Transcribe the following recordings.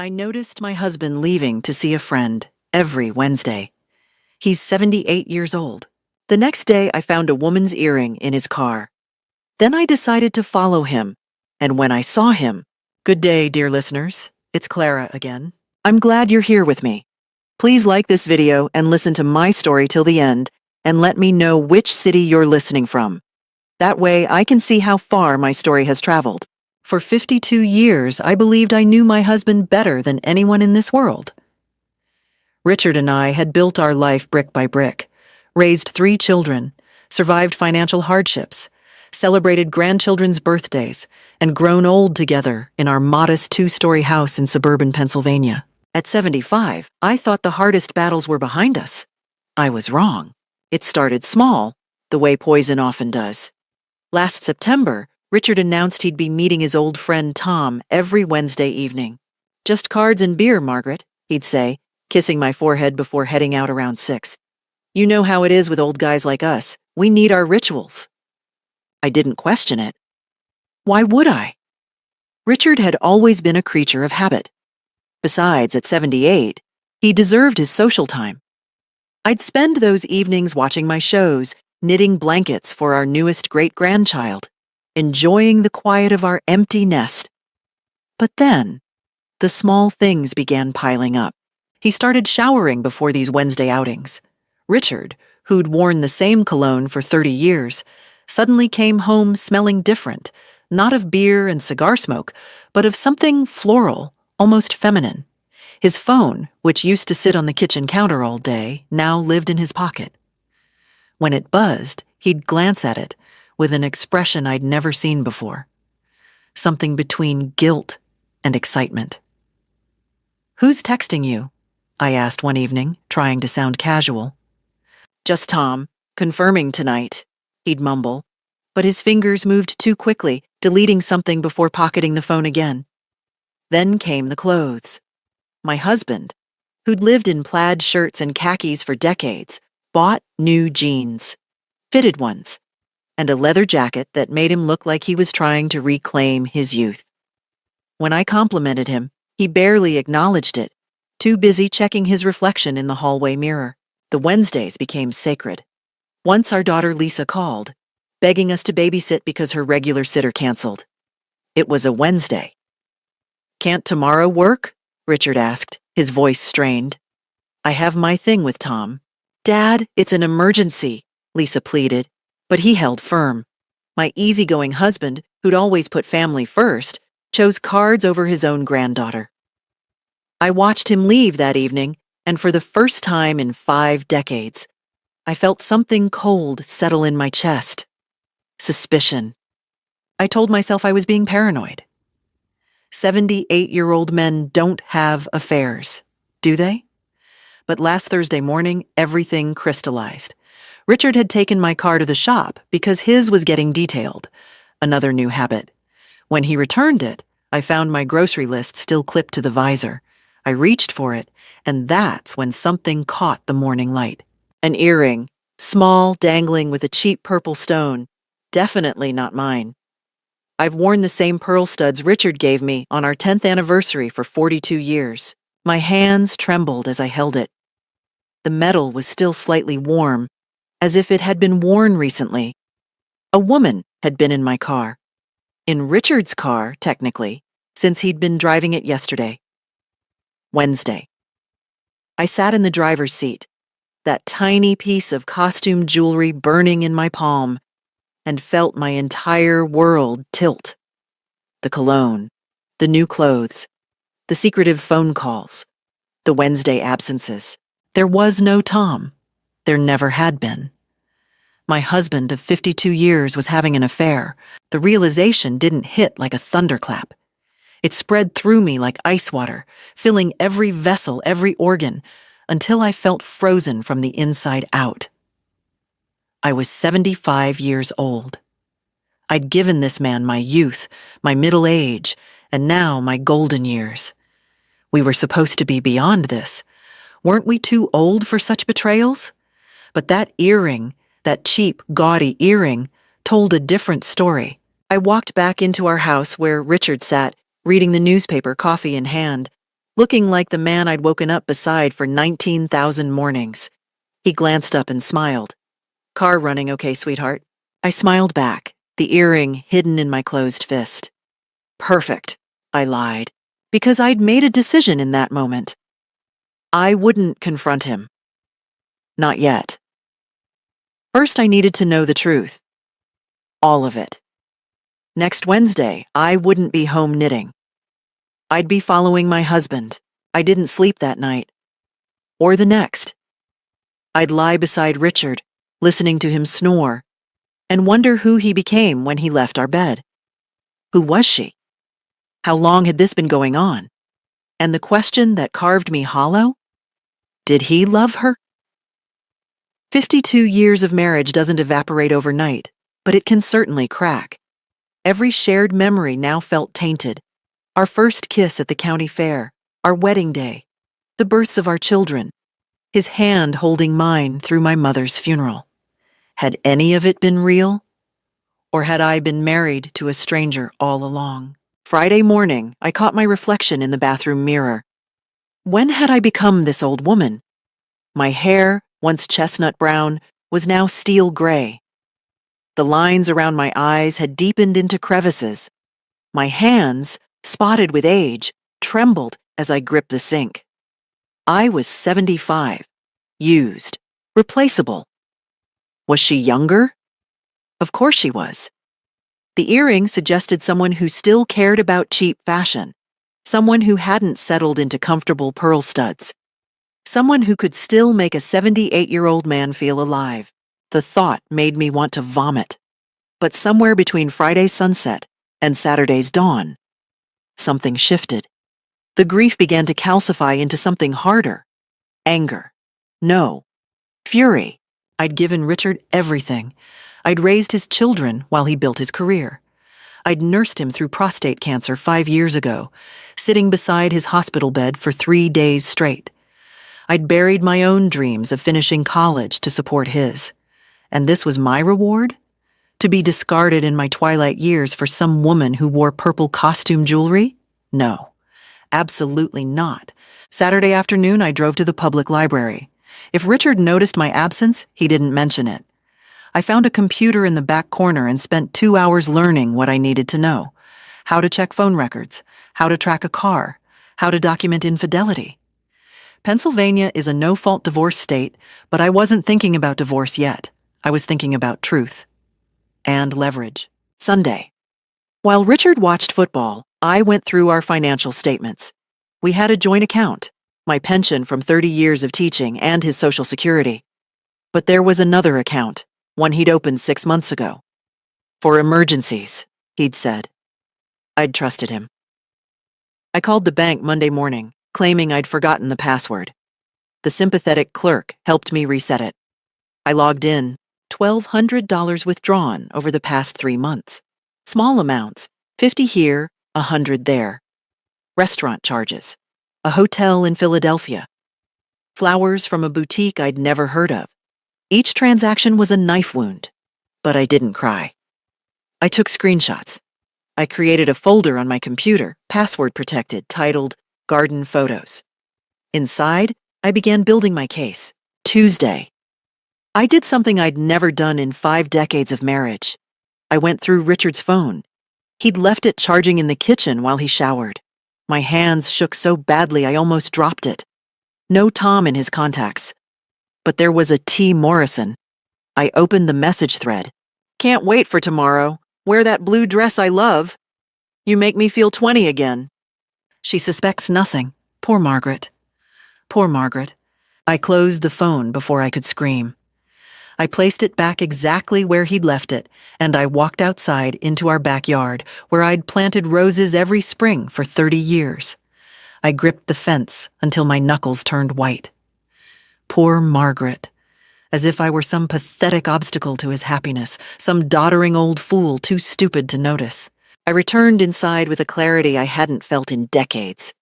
I noticed my husband leaving to see a friend every Wednesday. He's 78 years old. The next day, I found a woman's earring in his car. Then I decided to follow him. And when I saw him, good day, dear listeners. It's Clara again. I'm glad you're here with me. Please like this video and listen to my story till the end and let me know which city you're listening from. That way, I can see how far my story has traveled. For 52 years, I believed I knew my husband better than anyone in this world. Richard and I had built our life brick by brick, raised 3 children, survived financial hardships, celebrated grandchildren's birthdays, and grown old together in our modest 2-story house in suburban Pennsylvania. At 75, I thought the hardest battles were behind us. I was wrong. It started small, the way poison often does. Last September, Richard announced he'd be meeting his old friend Tom every Wednesday evening. "Just cards and beer, Margaret," he'd say, kissing my forehead before heading out around 6. "You know how it is with old guys like us. We need our rituals." I didn't question it. Why would I? Richard had always been a creature of habit. Besides, at 78, he deserved his social time. I'd spend those evenings watching my shows, knitting blankets for our newest great-grandchild, enjoying the quiet of our empty nest. But then, the small things began piling up. He started showering before these Wednesday outings. Richard, who'd worn the same cologne for 30 years, suddenly came home smelling different, not of beer and cigar smoke, but of something floral, almost feminine. His phone, which used to sit on the kitchen counter all day, now lived in his pocket. When it buzzed, he'd glance at it with an expression I'd never seen before. Something between guilt and excitement. "Who's texting you?" I asked one evening, trying to sound casual. "Just Tom, confirming tonight," he'd mumble, but his fingers moved too quickly, deleting something before pocketing the phone again. Then came the clothes. My husband, who'd lived in plaid shirts and khakis for decades, bought new jeans, fitted ones, and a leather jacket that made him look like he was trying to reclaim his youth. When I complimented him, he barely acknowledged it, too busy checking his reflection in the hallway mirror. The Wednesdays became sacred. Once our daughter Lisa called, begging us to babysit because her regular sitter canceled. It was a Wednesday. "Can't tomorrow work?" Richard asked, his voice strained. "I have my thing with Tom." "Dad, it's an emergency," Lisa pleaded, but he held firm. My easygoing husband, who'd always put family first, chose cards over his own granddaughter. I watched him leave that evening, and for the first time in 5 decades, I felt something cold settle in my chest. Suspicion. I told myself I was being paranoid. 78-year-old men don't have affairs, do they? But last Thursday morning, everything crystallized. Richard had taken my car to the shop because his was getting detailed, another new habit. When he returned it, I found my grocery list still clipped to the visor. I reached for it, and that's when something caught the morning light. An earring, small, dangling with a cheap purple stone, definitely not mine. I've worn the same pearl studs Richard gave me on our 10th anniversary for 42 years. My hands trembled as I held it. The metal was still slightly warm, as if it had been worn recently. A woman had been in my car. In Richard's car, technically, since he'd been driving it yesterday. Wednesday. I sat in the driver's seat, that tiny piece of costume jewelry burning in my palm, and felt my entire world tilt. The cologne, the new clothes, the secretive phone calls, the Wednesday absences. There was no Tom. There never had been. My husband of 52 years was having an affair. The realization didn't hit like a thunderclap. It spread through me like ice water, filling every vessel, every organ, until I felt frozen from the inside out. I was 75 years old. I'd given this man my youth, my middle age, and now my golden years. We were supposed to be beyond this. Weren't we too old for such betrayals? But that earring, that cheap, gaudy earring, told a different story. I walked back into our house where Richard sat, reading the newspaper, coffee in hand, looking like the man I'd woken up beside for 19,000 mornings. He glanced up and smiled. "Car running okay, sweetheart?" I smiled back, the earring hidden in my closed fist. "Perfect," I lied, because I'd made a decision in that moment. I wouldn't confront him. Not yet. First, I needed to know the truth. All of it. Next Wednesday, I wouldn't be home knitting. I'd be following my husband. I didn't sleep that night. Or the next. I'd lie beside Richard, listening to him snore, and wonder who he became when he left our bed. Who was she? How long had this been going on? And the question that carved me hollow? Did he love her? 52 years of marriage doesn't evaporate overnight, but it can certainly crack. Every shared memory now felt tainted. Our first kiss at the county fair, our wedding day, the births of our children, his hand holding mine through my mother's funeral. Had any of it been real? Or had I been married to a stranger all along? Friday morning, I caught my reflection in the bathroom mirror. When had I become this old woman? My hair, once chestnut brown, was now steel gray. The lines around my eyes had deepened into crevices. My hands, spotted with age, trembled as I gripped the sink. I was 75, used, replaceable. Was she younger? Of course she was. The earring suggested someone who still cared about cheap fashion, someone who hadn't settled into comfortable pearl studs, someone who could still make a 78-year-old man feel alive. The thought made me want to vomit. But somewhere between Friday's sunset and Saturday's dawn, something shifted. The grief began to calcify into something harder. Anger. No. Fury. I'd given Richard everything. I'd raised his children while he built his career. I'd nursed him through prostate cancer 5 years ago, sitting beside his hospital bed for 3 days straight. I'd buried my own dreams of finishing college to support his. And this was my reward? To be discarded in my twilight years for some woman who wore purple costume jewelry? No, absolutely not. Saturday afternoon, I drove to the public library. If Richard noticed my absence, he didn't mention it. I found a computer in the back corner and spent 2 hours learning what I needed to know. How to check phone records, how to track a car, how to document infidelity. Pennsylvania is a no-fault divorce state, but I wasn't thinking about divorce yet. I was thinking about truth. And leverage. Sunday. While Richard watched football, I went through our financial statements. We had a joint account, my pension from 30 years of teaching and his Social Security. But there was another account, one he'd opened 6 months ago. For emergencies, he'd said. I'd trusted him. I called the bank Monday morning, claiming I'd forgotten the password. The sympathetic clerk helped me reset it. I logged in, $1,200 withdrawn over the past 3 months. Small amounts, 50 here, 100 there. Restaurant charges, a hotel in Philadelphia. Flowers from a boutique I'd never heard of. Each transaction was a knife wound, but I didn't cry. I took screenshots. I created a folder on my computer, password protected, titled Garden Photos. Inside, I began building my case. Tuesday. I did something I'd never done in 5 decades of marriage. I went through Richard's phone. He'd left it charging in the kitchen while he showered. My hands shook so badly I almost dropped it. No Tom in his contacts. But there was a T. Morrison. I opened the message thread. Can't wait for tomorrow. Wear that blue dress I love. You make me feel 20 again. She suspects nothing. Poor Margaret. Poor Margaret. I closed the phone before I could scream. I placed it back exactly where he'd left it, and I walked outside into our backyard, where I'd planted roses every spring for 30 years. I gripped the fence until my knuckles turned white. Poor Margaret. As if I were some pathetic obstacle to his happiness, some doddering old fool too stupid to notice. I returned inside with a clarity I hadn't felt in decades.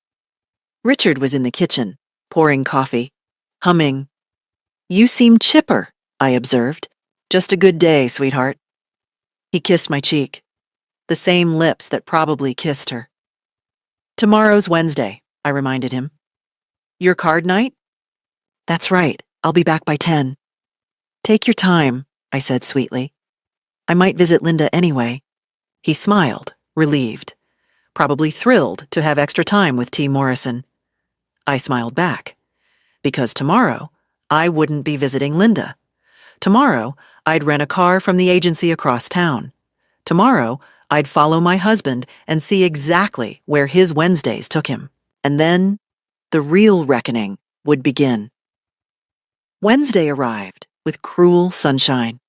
Richard was in the kitchen, pouring coffee, humming. You seem chipper, I observed. Just a good day, sweetheart. He kissed my cheek, the same lips that probably kissed her. Tomorrow's Wednesday, I reminded him. Your card night? That's right. I'll be back by 10. Take your time, I said sweetly. I might visit Linda anyway. He smiled, relieved, probably thrilled to have extra time with T. Morrison. I smiled back, because tomorrow I wouldn't be visiting Linda. Tomorrow I'd rent a car from the agency across town. Tomorrow I'd follow my husband and see exactly where his Wednesdays took him. And then the real reckoning would begin. Wednesday arrived with cruel sunshine.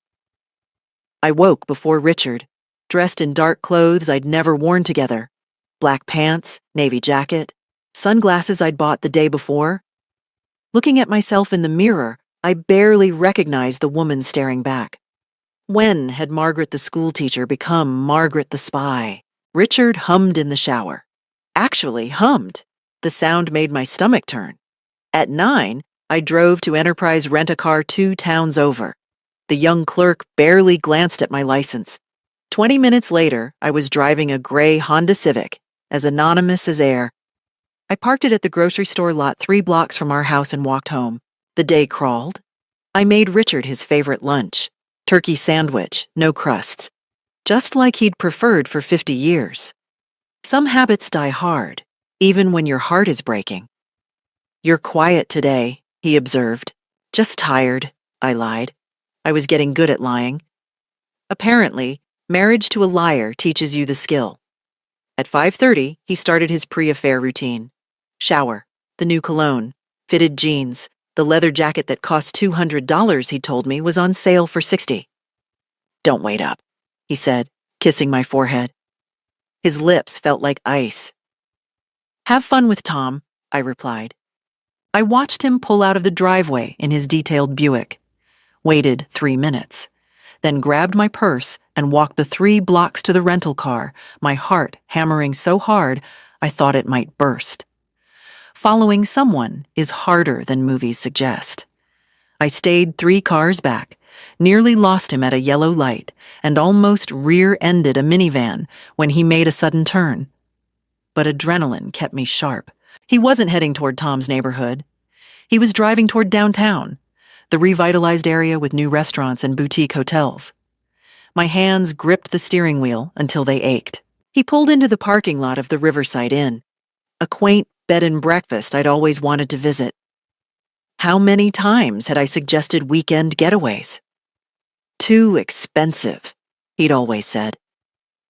I woke before Richard, dressed in dark clothes I'd never worn together. Black pants, navy jacket, sunglasses I'd bought the day before. Looking at myself in the mirror, I barely recognized the woman staring back. When had Margaret the schoolteacher become Margaret the spy? Richard hummed in the shower. Actually hummed. The sound made my stomach turn. At 9, I drove to Enterprise Rent-A-Car 2 towns over. The young clerk barely glanced at my license. 20 minutes later, I was driving a gray Honda Civic, as anonymous as air. I parked it at the grocery store lot 3 blocks from our house and walked home. The day crawled. I made Richard his favorite lunch, turkey sandwich, no crusts, just like he'd preferred for 50 years. Some habits die hard, even when your heart is breaking. You're quiet today, he observed. Just tired, I lied. I was getting good at lying. Apparently, marriage to a liar teaches you the skill. At 5:30, he started his pre-affair routine. Shower, the new cologne, fitted jeans, the leather jacket that cost $200 he told me was on sale for $60. Don't wait up, he said, kissing my forehead. His lips felt like ice. Have fun with Tom, I replied. I watched him pull out of the driveway in his detailed Buick, waited 3 minutes, then grabbed my purse and walked the 3 blocks to the rental car, my heart hammering so hard I thought it might burst. Following someone is harder than movies suggest. I stayed 3 cars back, nearly lost him at a yellow light, and almost rear-ended a minivan when he made a sudden turn. But adrenaline kept me sharp. He wasn't heading toward Tom's neighborhood. He was driving toward downtown, the revitalized area with new restaurants and boutique hotels. My hands gripped the steering wheel until they ached. He pulled into the parking lot of the Riverside Inn, a quaint bed and breakfast I'd always wanted to visit. How many times had I suggested weekend getaways? Too expensive, he'd always said.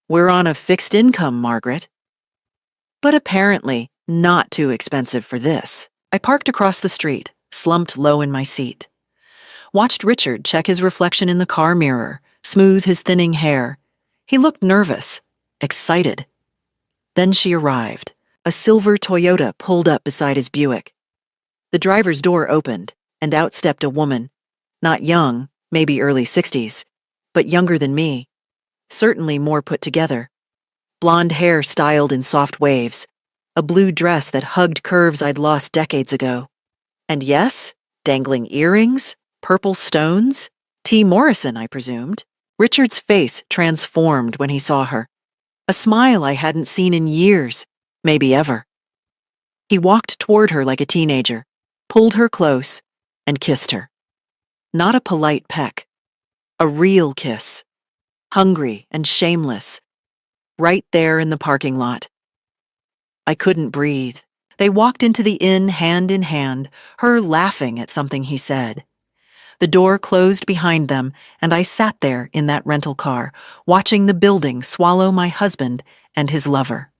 We're on a fixed income, Margaret. But apparently not too expensive for this. I parked across the street, slumped low in my seat. Watched Richard check his reflection in the car mirror, smooth his thinning hair. He looked nervous, excited. Then she arrived. A silver Toyota pulled up beside his Buick. The driver's door opened, and out stepped a woman. Not young, maybe early 60s, but younger than me. Certainly more put together. Blonde hair styled in soft waves. A blue dress that hugged curves I'd lost decades ago. And yes, dangling earrings, purple stones. T. Morrison, I presumed. Richard's face transformed when he saw her. A smile I hadn't seen in years, maybe ever. He walked toward her like a teenager, pulled her close, and kissed her. Not a polite peck. A real kiss. Hungry and shameless. Right there in the parking lot. I couldn't breathe. They walked into the inn hand in hand, her laughing at something he said. The door closed behind them, and I sat there in that rental car, watching the building swallow my husband and his lover.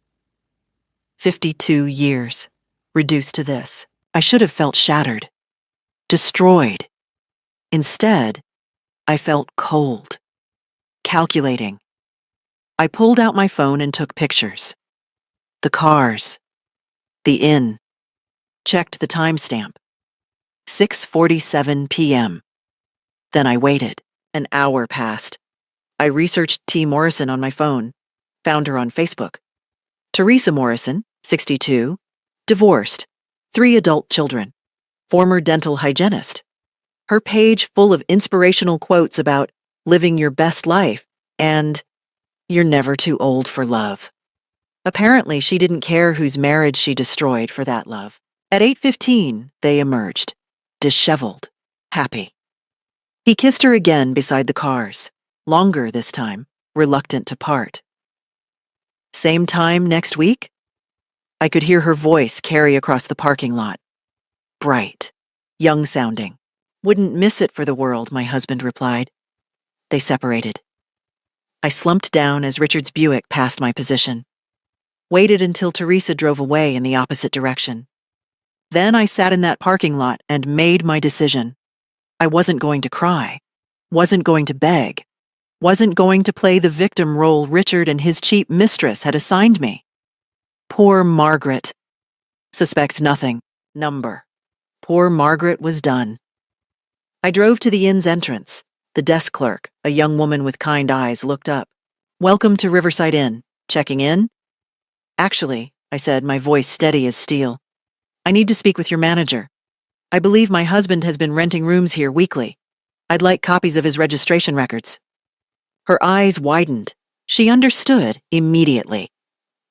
52 years, reduced to this. I should have felt shattered, destroyed. Instead, I felt cold, calculating. I pulled out my phone and took pictures. The cars, the inn, checked the timestamp. 6:47 p.m. Then I waited. An hour passed. I researched T. Morrison on my phone, found her on Facebook. Teresa Morrison, 62, divorced, 3 adult children, former dental hygienist. Her page full of inspirational quotes about living your best life and you're never too old for love. Apparently, she didn't care whose marriage she destroyed for that love. At 8:15, they emerged, disheveled, happy. He kissed her again beside the cars, longer this time, reluctant to part. Same time next week? I could hear her voice carry across the parking lot. Bright, young-sounding. Wouldn't miss it for the world, my husband replied. They separated. I slumped down as Richard's Buick passed my position. Waited until Teresa drove away in the opposite direction. Then I sat in that parking lot and made my decision. I wasn't going to cry, wasn't going to beg, wasn't going to play the victim role Richard and his cheap mistress had assigned me. Poor Margaret. Suspects nothing. Number. Poor Margaret was done. I drove to the inn's entrance. The desk clerk, a young woman with kind eyes, looked up. Welcome to Riverside Inn. Checking in? Actually, I said, my voice steady as steel, I need to speak with your manager. I believe my husband has been renting rooms here weekly. I'd like copies of his registration records. Her eyes widened. She understood immediately.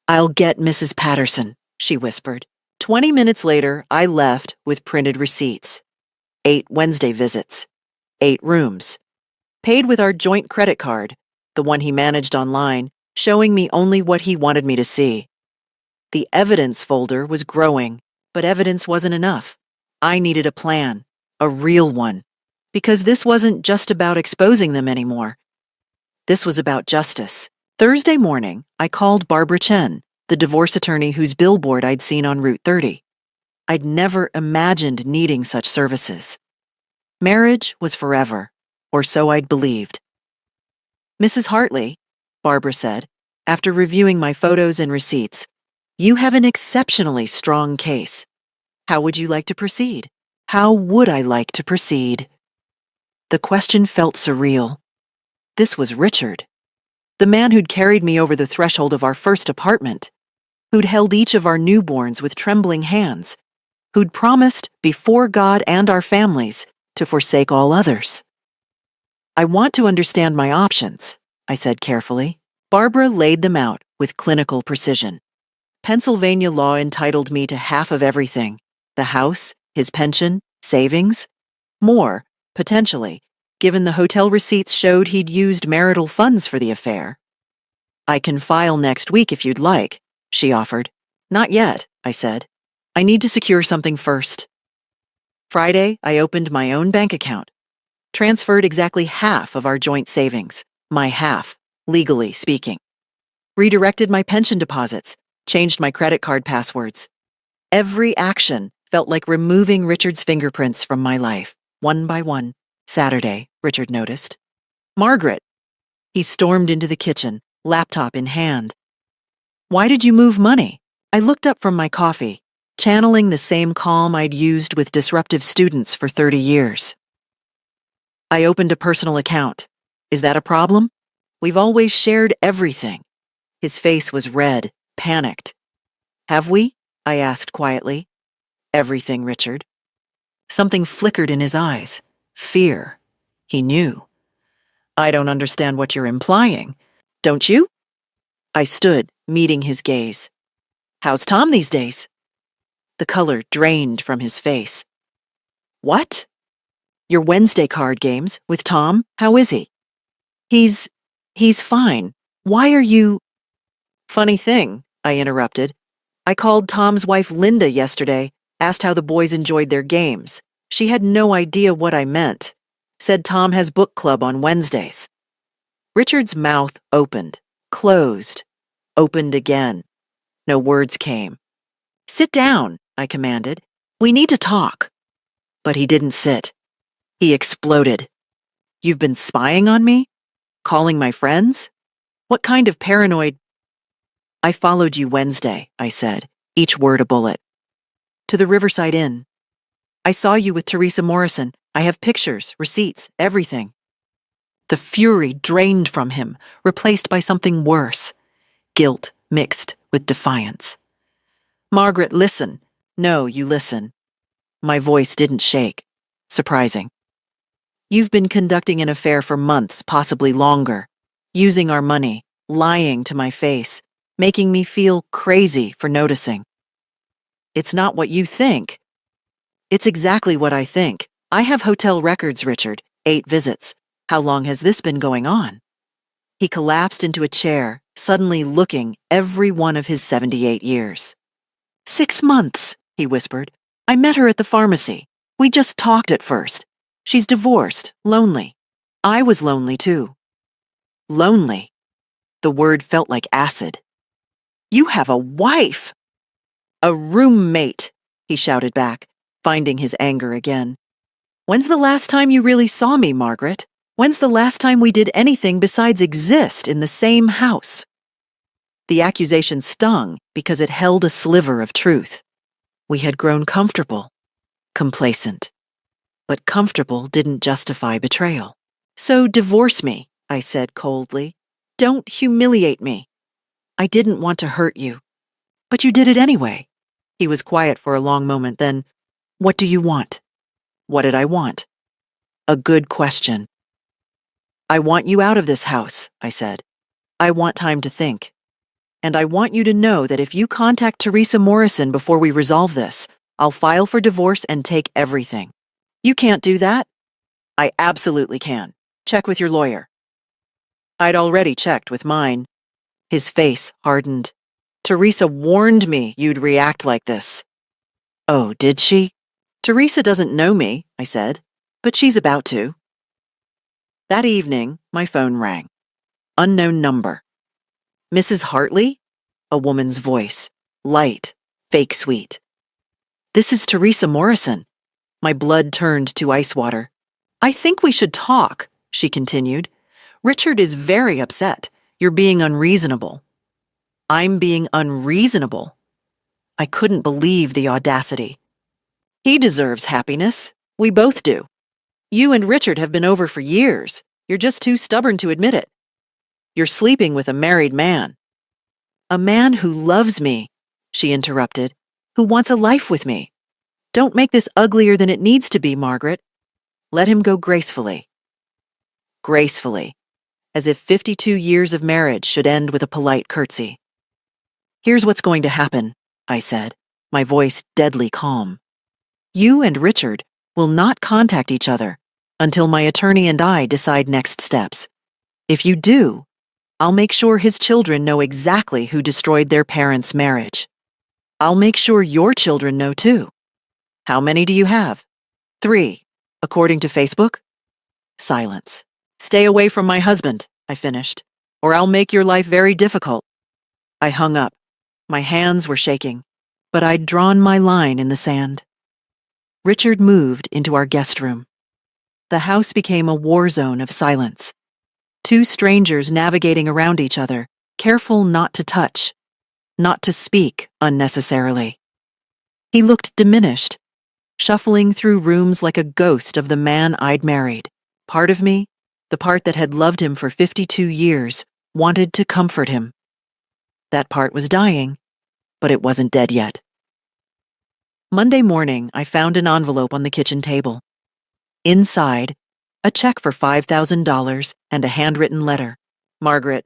I'll get Mrs. Patterson, she whispered. 20 minutes later, I left with printed receipts. 8 Wednesday visits. 8 rooms. Paid with our joint credit card, the one he managed online, showing me only what he wanted me to see. The evidence folder was growing, but evidence wasn't enough. I needed a plan, a real one, because this wasn't just about exposing them anymore. This was about justice. Thursday morning, I called Barbara Chen, the divorce attorney whose billboard I'd seen on Route 30. I'd never imagined needing such services. Marriage was forever, or so I'd believed. Mrs. Hartley, Barbara said, after reviewing my photos and receipts, you have an exceptionally strong case. How would you like to proceed? How would I like to proceed? The question felt surreal. This was Richard, the man who'd carried me over the threshold of our first apartment, who'd held each of our newborns with trembling hands, who'd promised before God and our families to forsake all others. I want to understand my options, I said carefully. Barbara laid them out with clinical precision. Pennsylvania law entitled me to half of everything: the house, his pension, savings. More, potentially, given the hotel receipts showed he'd used marital funds for the affair. I can file next week if you'd like, she offered. Not yet, I said. I need to secure something first. Friday, I opened my own bank account, transferred exactly half of our joint savings, my half, legally speaking. Redirected my pension deposits, changed my credit card passwords. Every action felt like removing Richard's fingerprints from my life, one by one. Saturday, Richard noticed. Margaret. He stormed into the kitchen, laptop in hand. Why did you move money? I looked up from my coffee, channeling the same calm I'd used with disruptive students for 30 years. I opened a personal account. Is that a problem? We've always shared everything. His face was red, panicked. Have we? I asked quietly. Everything, Richard. Something flickered in his eyes. Fear. He knew. I don't understand what you're implying. Don't you? I stood, meeting his gaze. How's Tom these days? The color drained from his face. What? Your Wednesday card games with Tom? How is he? He's fine. Why are you... Funny thing, I interrupted. I called Tom's wife Linda yesterday, asked how the boys enjoyed their games. She had no idea what I meant. Said Tom has book club on Wednesdays. Richard's mouth opened, closed, opened again. No words came. Sit down, I commanded. We need to talk. But he didn't sit. He exploded. You've been spying on me? Calling my friends? What kind of paranoid... I followed you Wednesday, I said, each word a bullet. To the Riverside Inn. I saw you with Teresa Morrison. I have pictures, receipts, everything. The fury drained from him, replaced by something worse. Guilt mixed with defiance. Margaret, listen. No, you listen. My voice didn't shake. Surprising. You've been conducting an affair for months, possibly longer. Using our money, lying to my face. making me feel crazy for noticing. It's not what you think. It's exactly what I think. I have hotel records, Richard. 8 visits. How long has this been going on? He collapsed into a chair, suddenly looking every one of his 78 years. 6 months, he whispered. I met her at the pharmacy. We just talked at first. She's divorced, lonely. I was lonely too. Lonely. The word felt like acid. You have a wife! A roommate, he shouted back, finding his anger again. When's the last time you really saw me, Margaret? When's the last time we did anything besides exist in the same house? The accusation stung because it held a sliver of truth. We had grown comfortable, complacent. But comfortable didn't justify betrayal. So divorce me, I said coldly. Don't humiliate me. I didn't want to hurt you. But you did it anyway. He was quiet for a long moment, then, what do you want? What did I want? A good question. I want you out of this house, I said. I want time to think. And I want you to know that if you contact Teresa Morrison before we resolve this, I'll file for divorce and take everything. You can't do that? I absolutely can. Check with your lawyer. I'd already checked with mine. His face hardened. Teresa warned me you'd react like this. Oh, did she? Teresa doesn't know me, I said, but she's about to. That evening, my phone rang. Unknown number. Mrs. Hartley? A woman's voice. Light, fake sweet. This is Teresa Morrison. My blood turned to ice water. I think we should talk, she continued. Richard is very upset. You're being unreasonable. I'm being unreasonable. I couldn't believe the audacity. He deserves happiness. We both do. You and Richard have been over for years. You're just too stubborn to admit it. You're sleeping with a married man. A man who loves me, she interrupted, who wants a life with me. Don't make this uglier than it needs to be, Margaret. Let him go gracefully. Gracefully, as if 52 years of marriage should end with a polite curtsy. Here's what's going to happen, I said, my voice deadly calm. You and Richard will not contact each other until my attorney and I decide next steps. If you do, I'll make sure his children know exactly who destroyed their parents' marriage. I'll make sure your children know too. How many do you have? 3, according to Facebook? Silence. Stay away from my husband, I finished, or I'll make your life very difficult. I hung up. My hands were shaking, but I'd drawn my line in the sand. Richard moved into our guest room. The house became a war zone of silence. 2 strangers navigating around each other, careful not to touch, not to speak unnecessarily. He looked diminished, shuffling through rooms like a ghost of the man I'd married. Part of me, the part that had loved him for 52 years, wanted to comfort him. That part was dying, but it wasn't dead yet. Monday morning, I found an envelope on the kitchen table. Inside, a check for $5,000 and a handwritten letter. Margaret,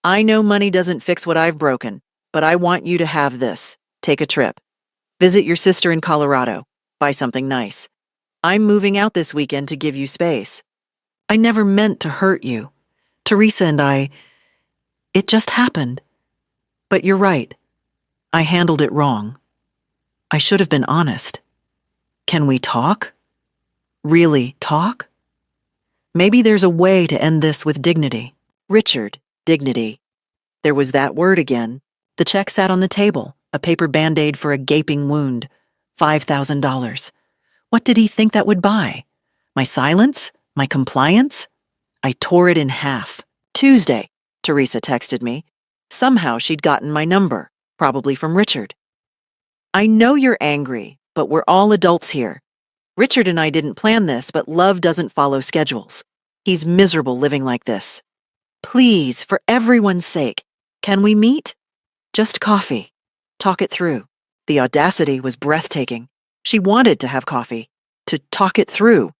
I know money doesn't fix what I've broken, but I want you to have this. Take a trip. Visit your sister in Colorado. Buy something nice. I'm moving out this weekend to give you space. I never meant to hurt you. Teresa and I, it just happened. But you're right. I handled it wrong. I should have been honest. Can we talk? Really talk? Maybe there's a way to end this with dignity. Richard, dignity. There was that word again. The check sat on the table, a paper Band-Aid for a gaping wound. $5,000. What did he think that would buy? My silence? My compliance? I tore it in half. Tuesday, Teresa texted me. Somehow she'd gotten my number, probably from Richard. I know you're angry, but we're all adults here. Richard and I didn't plan this, but love doesn't follow schedules. He's miserable living like this. Please, for everyone's sake, can we meet? Just coffee. Talk it through. The audacity was breathtaking. She wanted to have coffee, to talk it through,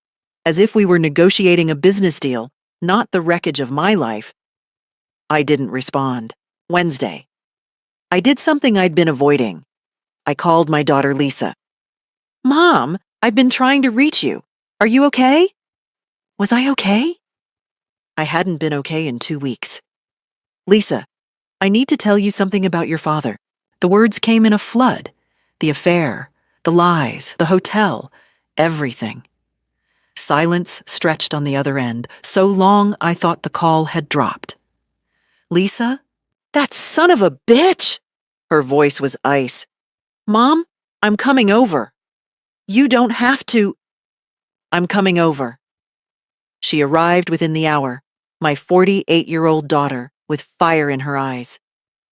as if we were negotiating a business deal, not the wreckage of my life. I didn't respond. Wednesday. I did something I'd been avoiding. I called my daughter Lisa. Mom, I've been trying to reach you. Are you okay? Was I okay? I hadn't been okay in 2 weeks. Lisa, I need to tell you something about your father. The words came in a flood. The affair, the lies, the hotel, everything. Silence stretched on the other end, so long I thought the call had dropped. Lisa? That son of a bitch! Her voice was ice. Mom, I'm coming over. You don't have to. I'm coming over. She arrived within the hour, my 48-year-old daughter, with fire in her eyes.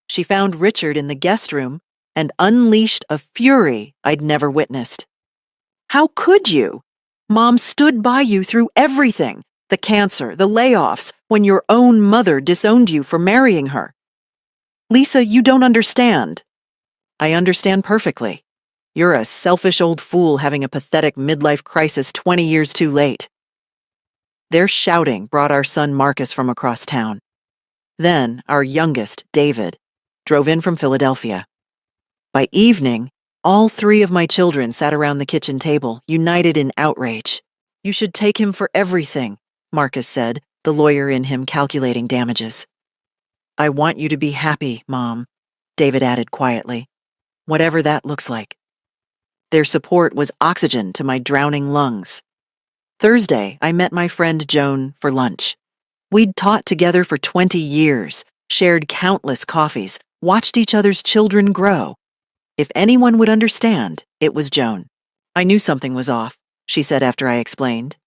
She found Richard in the guest room and unleashed a fury I'd never witnessed. How could you? Mom stood by you through everything, the cancer, the layoffs, when your own mother disowned you for marrying her. Lisa, you don't understand. I understand perfectly. You're a selfish old fool having a pathetic midlife crisis 20 years too late. Their shouting brought our son Marcus from across town. Then our youngest, David, drove in from Philadelphia. By evening, all 3 of my children sat around the kitchen table, united in outrage. You should take him for everything, Marcus said, the lawyer in him calculating damages. I want you to be happy, Mom, David added quietly, whatever that looks like. Their support was oxygen to my drowning lungs. Thursday, I met my friend Joan for lunch. We'd taught together for 20 years, shared countless coffees, watched each other's children grow. If anyone would understand, it was Joan. I knew something was off, she said after I explained.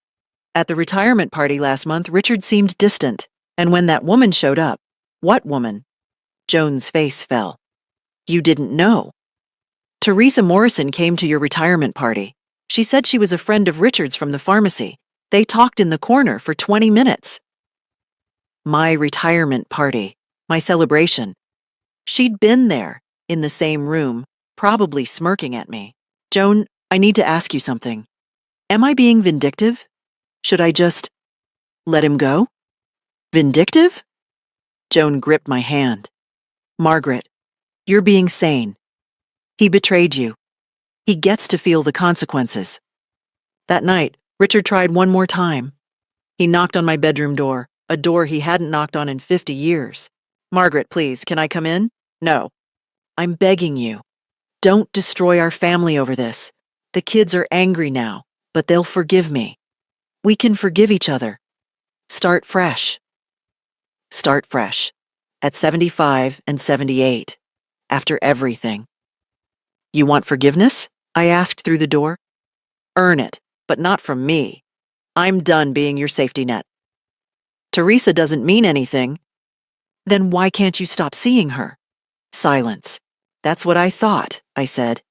At the retirement party last month, Richard seemed distant, and when that woman showed up, what woman? Joan's face fell. You didn't know. Teresa Morrison came to your retirement party. She said she was a friend of Richard's from the pharmacy. They talked in the corner for 20 minutes. My retirement party, my celebration. She'd been there, in the same room, probably smirking at me. Joan, I need to ask you something. Am I being vindictive? Should I just let him go? Vindictive? Joan gripped my hand. Margaret, you're being sane. He betrayed you. He gets to feel the consequences. That night, Richard tried one more time. He knocked on my bedroom door, a door he hadn't knocked on in 50 years. Margaret, please, can I come in? No. I'm begging you. Don't destroy our family over this. The kids are angry now, but they'll forgive me. We can forgive each other. Start fresh. Start fresh. At 75 and 78. After everything. You want forgiveness? I asked through the door. Earn it, but not from me. I'm done being your safety net. Teresa doesn't mean anything. Then why can't you stop seeing her? Silence. That's what I thought, I said.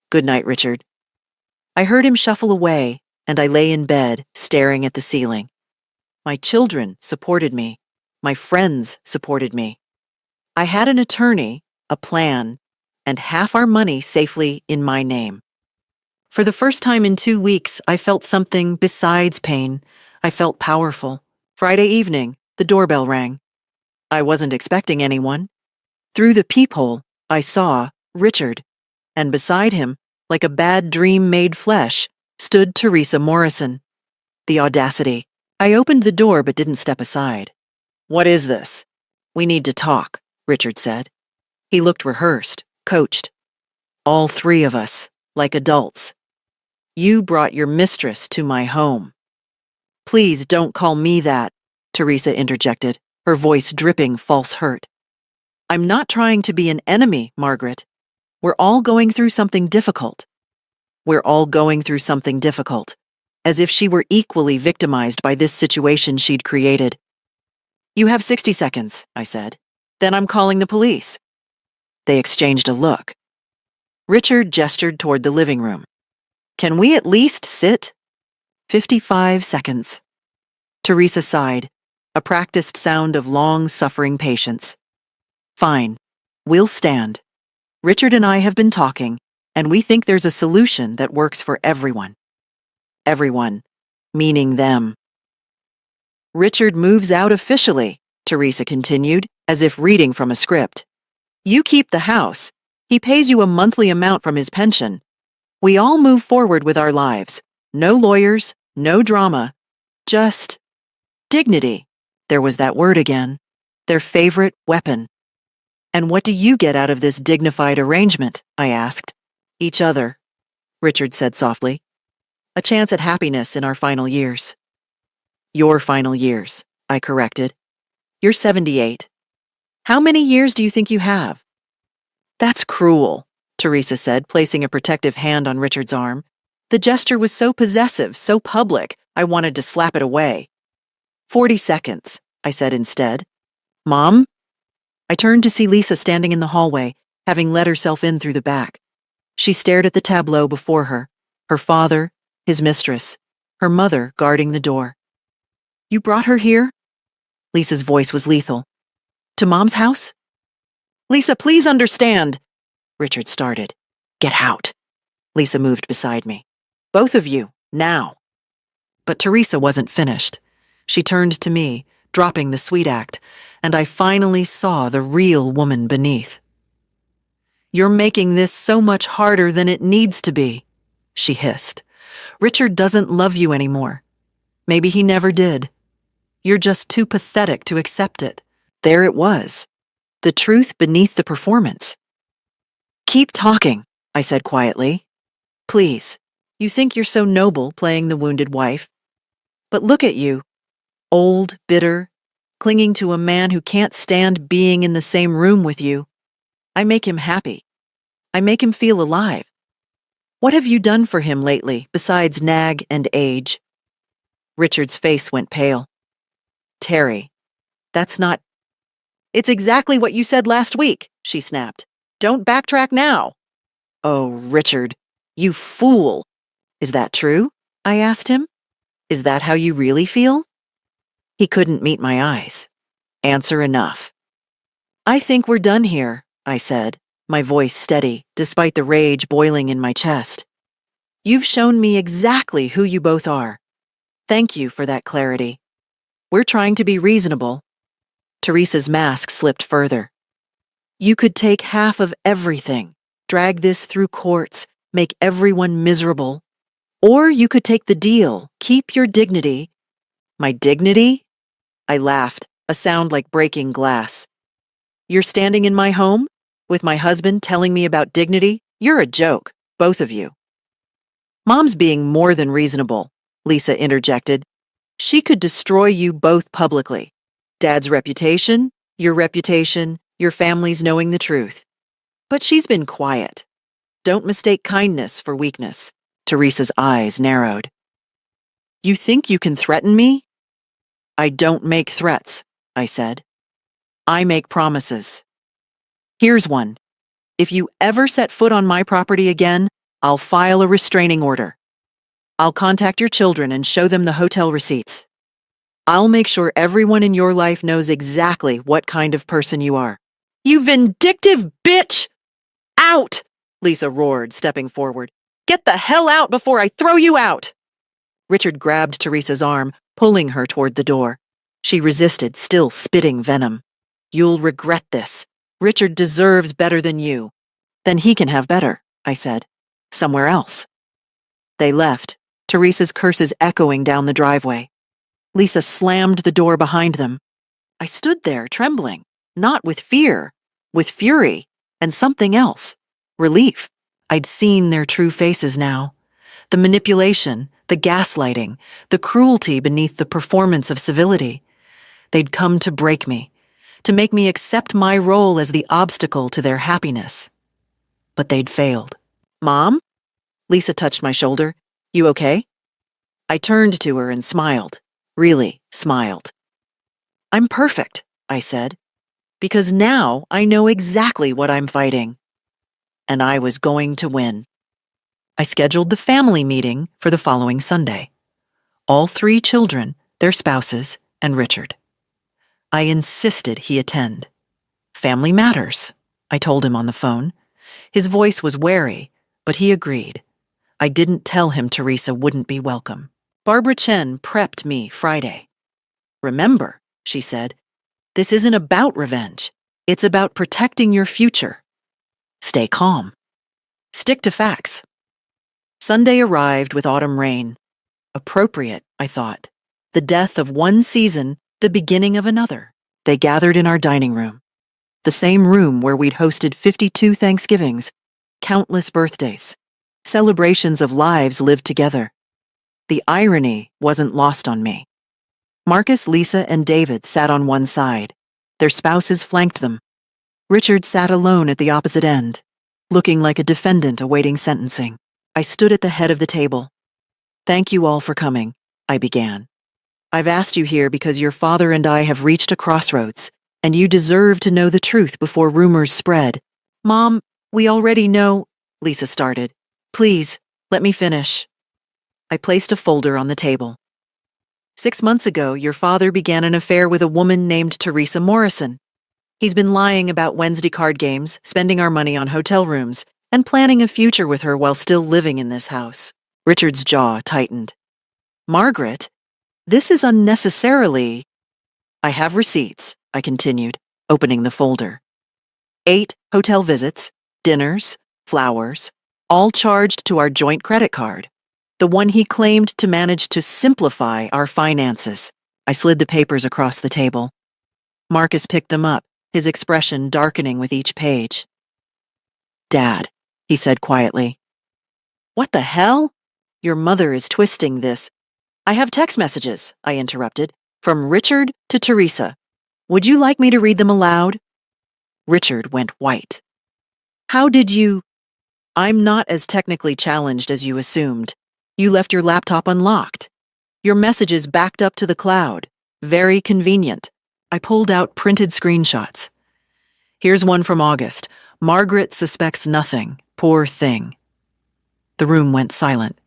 Good night, Richard. I heard him shuffle away, and I lay in bed, staring at the ceiling. My children supported me. My friends supported me. I had an attorney, a plan, and half our money safely in my name. For the first time in 2 weeks, I felt something besides pain. I felt powerful. Friday evening, the doorbell rang. I wasn't expecting anyone. Through the peephole, I saw Richard, and beside him, like a bad dream made flesh, stood Teresa Morrison. The audacity. I opened the door but didn't step aside. What is this? We need to talk, Richard said. He looked rehearsed, coached. All 3 of us, like adults. You brought your mistress to my home. Please don't call me that, Teresa interjected, her voice dripping false hurt. I'm not trying to be an enemy, Margaret. We're all going through something difficult. We're all going through something difficult, as if she were equally victimized by this situation she'd created. You have 60 seconds, I said. Then I'm calling the police. They exchanged a look. Richard gestured toward the living room. Can we at least sit? 55 seconds. Teresa sighed, a practiced sound of long-suffering patience. Fine. We'll stand. Richard and I have been talking, and we think there's a solution that works for everyone. Everyone, meaning them. Richard moves out officially, Teresa continued, as if reading from a script. You keep the house. He pays you a monthly amount from his pension. We all move forward with our lives. No lawyers, no drama. Just dignity. There was that word again. Their favorite weapon. And what do you get out of this dignified arrangement? I asked. Each other, Richard said softly. A chance at happiness in our final years. Your final years, I corrected. You're 78. How many years do you think you have? That's cruel, Teresa said, placing a protective hand on Richard's arm. The gesture was so possessive, so public, I wanted to slap it away. 40 seconds, I said instead. Mom? I turned to see Lisa standing in the hallway, having let herself in through the back. She stared at the tableau before her, her father, his mistress, her mother guarding the door. You brought her here? Lisa's voice was lethal. To Mom's house? Lisa, please understand. Richard started. Get out. Lisa moved beside me. Both of you, now. But Teresa wasn't finished. She turned to me, dropping the sweet act, and I finally saw the real woman beneath. You're making this so much harder than it needs to be, she hissed. Richard doesn't love you anymore. Maybe he never did. You're just too pathetic to accept it. There it was. The truth beneath the performance. Keep talking, I said quietly. Please. You think you're so noble playing the wounded wife. But look at you. Old, bitter, clinging to a man who can't stand being in the same room with you. I make him happy. I make him feel alive. What have you done for him lately besides nag and age? Richard's face went pale. Terry, that's not... It's exactly what you said last week, she snapped. Don't backtrack now. Oh, Richard, you fool. Is that true? I asked him. Is that how you really feel? He couldn't meet my eyes. Answer enough. I think we're done here, I said, my voice steady, despite the rage boiling in my chest. You've shown me exactly who you both are. Thank you for that clarity. We're trying to be reasonable. Teresa's mask slipped further. You could take half of everything, drag this through courts, make everyone miserable. Or you could take the deal, keep your dignity. My dignity? I laughed, a sound like breaking glass. You're standing in my home, with my husband telling me about dignity? You're a joke, both of you. Mom's being more than reasonable, Lisa interjected. She could destroy you both publicly. Dad's reputation, your family's knowing the truth. But she's been quiet. Don't mistake kindness for weakness. Teresa's eyes narrowed. You think you can threaten me? I don't make threats, I said. I make promises. Here's one. If you ever set foot on my property again, I'll file a restraining order. I'll contact your children and show them the hotel receipts. I'll make sure everyone in your life knows exactly what kind of person you are. You vindictive bitch! Out! Lisa roared, stepping forward. Get the hell out before I throw you out! Richard grabbed Teresa's arm, pulling her toward the door. She resisted, still spitting venom. You'll regret this. Richard deserves better than you. Then he can have better, I said. Somewhere else. They left, Teresa's curses echoing down the driveway. Lisa slammed the door behind them. I stood there, trembling, not with fear, with fury, and something else. Relief. I'd seen their true faces now. The manipulation, the gaslighting, the cruelty beneath the performance of civility. They'd come to break me, to make me accept my role as the obstacle to their happiness. But they'd failed. Mom? Lisa touched my shoulder. You okay? I turned to her and smiled. Really smiled. I'm perfect, I said, because now I know exactly what I'm fighting. And I was going to win. I scheduled the family meeting for the following Sunday. All 3 children, their spouses, and Richard. I insisted he attend. Family matters, I told him on the phone. His voice was wary, but he agreed. I didn't tell him Teresa wouldn't be welcome. Barbara Chen prepped me Friday. Remember, she said, this isn't about revenge. It's about protecting your future. Stay calm. Stick to facts. Sunday arrived with autumn rain. Appropriate, I thought. The death of one season, the beginning of another. They gathered in our dining room. The same room where we'd hosted 52 Thanksgivings, countless birthdays, celebrations of lives lived together. The irony wasn't lost on me. Marcus, Lisa, and David sat on one side. Their spouses flanked them. Richard sat alone at the opposite end, looking like a defendant awaiting sentencing. I stood at the head of the table. "Thank you all for coming," I began. "I've asked you here because your father and I have reached a crossroads, and you deserve to know the truth before rumors spread." "Mom, we already know," Lisa started. "Please, let me finish." I placed a folder on the table. 6 months ago, your father began an affair with a woman named Teresa Morrison. He's been lying about Wednesday card games, spending our money on hotel rooms, and planning a future with her while still living in this house. Richard's jaw tightened. "Margaret, this is unnecessarily—" "I have receipts," I continued, opening the folder. 8 hotel visits, dinners, flowers, all charged to our joint credit card, the one he claimed to manage to simplify our finances. I slid the papers across the table. Marcus picked them up, his expression darkening with each page. "Dad," he said quietly. "What the hell? Your mother is twisting this." "I have text messages," I interrupted, "from Richard to Teresa. Would you like me to read them aloud?" Richard went white. "How did you—" "I'm not as technically challenged as you assumed. You left your laptop unlocked. Your messages backed up to the cloud. Very convenient." I pulled out printed screenshots. "Here's one from August. Margaret suspects nothing. Poor thing." The room went silent.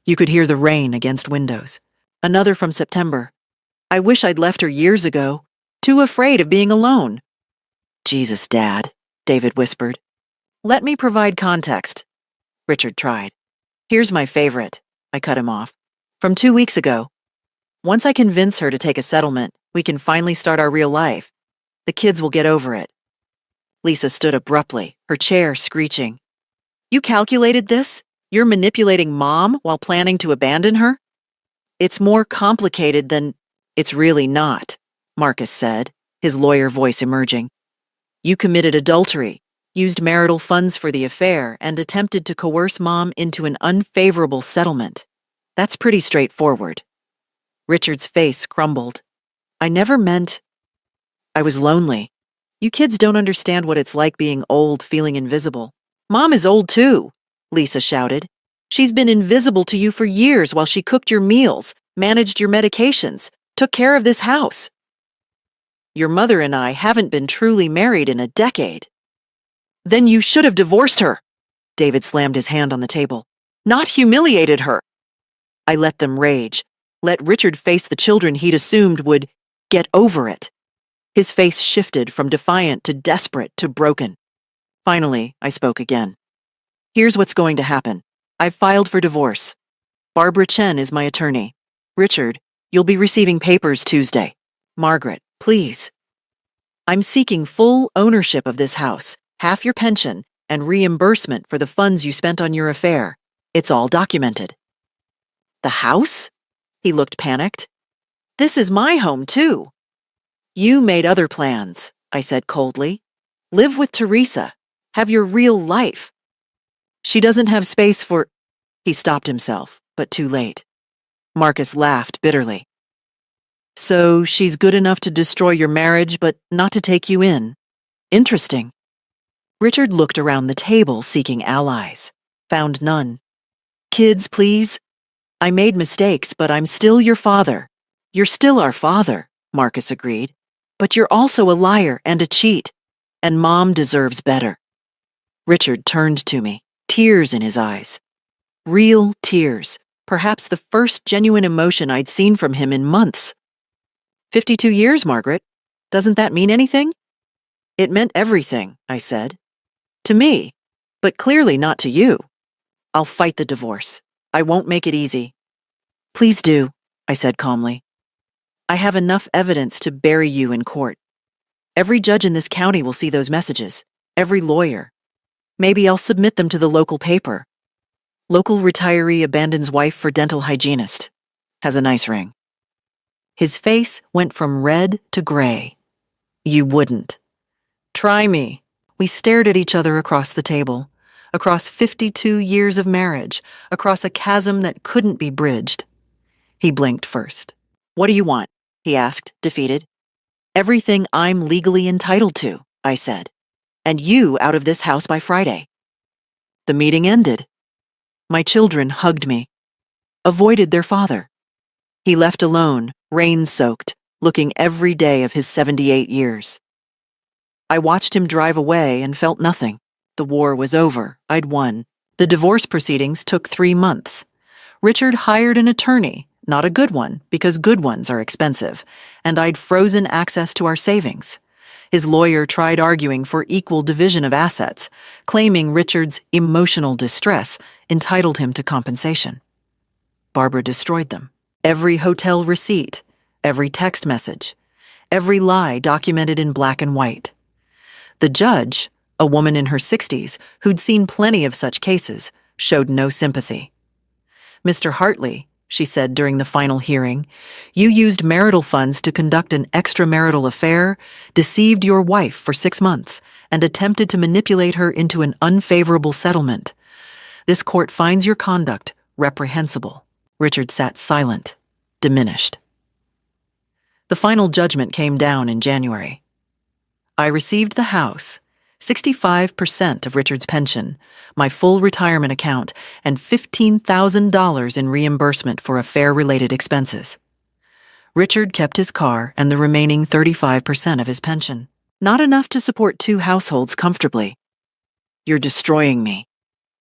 You could hear the rain against windows. Another from September. "I wish I'd left her years ago. Too afraid of being alone." "Jesus, Dad," David whispered. "Let me provide context." Richard tried. "Here's my favorite." I cut him off. "From 2 weeks ago. Once I convince her to take a settlement, we can finally start our real life. The kids will get over it." Lisa stood abruptly, her chair screeching. "You calculated this? You're manipulating Mom while planning to abandon her?" "It's more complicated than—" "It's really not," Marcus said, his lawyer voice emerging. "You committed adultery, used marital funds for the affair, and attempted to coerce Mom into an unfavorable settlement. That's pretty straightforward." Richard's face crumbled. "I never meant—" "I was lonely. You kids don't understand what it's like being old, feeling invisible." "Mom is old too," Lisa shouted. "She's been invisible to you for years while she cooked your meals, managed your medications, took care of this house. Your mother and I haven't been truly married in a decade." "Then you should have divorced her." David slammed his hand on the table. "Not humiliated her." I let them rage. Let Richard face the children he'd assumed would get over it. His face shifted from defiant to desperate to broken. Finally, I spoke again. "Here's what's going to happen. I've filed for divorce. Barbara Chen is my attorney. Richard, you'll be receiving papers Tuesday. Margaret, please. I'm seeking full ownership of this house, half your pension, and reimbursement for the funds you spent on your affair. It's all documented." "The house?" He looked panicked. "This is my home, too." "You made other plans," I said coldly. "Live with Teresa. Have your real life. She doesn't have space for—" He stopped himself, but too late. Marcus laughed bitterly. "So she's good enough to destroy your marriage, but not to take you in. Interesting." Richard looked around the table seeking allies. Found none. "Kids, please. I made mistakes, but I'm still your father." "You're still our father," Marcus agreed. "But you're also a liar and a cheat, and Mom deserves better." Richard turned to me, tears in his eyes. Real tears, perhaps the first genuine emotion I'd seen from him in months. 52 years, Margaret. Doesn't that mean anything?" "It meant everything," I said. "To me, but clearly not to you. I'll fight the divorce. I won't make it easy." "Please do," I said calmly. "I have enough evidence to bury you in court." Every judge in this county will see those messages. Every lawyer. Maybe I'll submit them to the local paper. Local retiree abandons wife for dental hygienist. Has a nice ring. His face went from red to gray. You wouldn't. Try me. We stared at each other across the table, across 52 years of marriage, across a chasm that couldn't be bridged. He blinked first. What do you want? He asked, defeated. Everything I'm legally entitled to, I said. And you out of this house by Friday. The meeting ended. My children hugged me, avoided their father. He left alone, rain-soaked, looking every day of his 78 years. I watched him drive away and felt nothing. The war was over. I'd won. The divorce proceedings took 3 months. Richard hired an attorney, not a good one, because good ones are expensive, and I'd frozen access to our savings. His lawyer tried arguing for equal division of assets, claiming Richard's emotional distress entitled him to compensation. Barbara destroyed them. Every hotel receipt, every text message, every lie documented in black and white. The judge, a woman in her 60s who'd seen plenty of such cases, showed no sympathy. Mr. Hartley, she said during the final hearing, you used marital funds to conduct an extramarital affair, deceived your wife for 6 months, and attempted to manipulate her into an unfavorable settlement. This court finds your conduct reprehensible. Richard sat silent, diminished. The final judgment came down in January. I received the house, 65% of Richard's pension, my full retirement account, and $15,000 in reimbursement for affair-related expenses. Richard kept his car and the remaining 35% of his pension. Not enough to support 2 households comfortably. You're destroying me,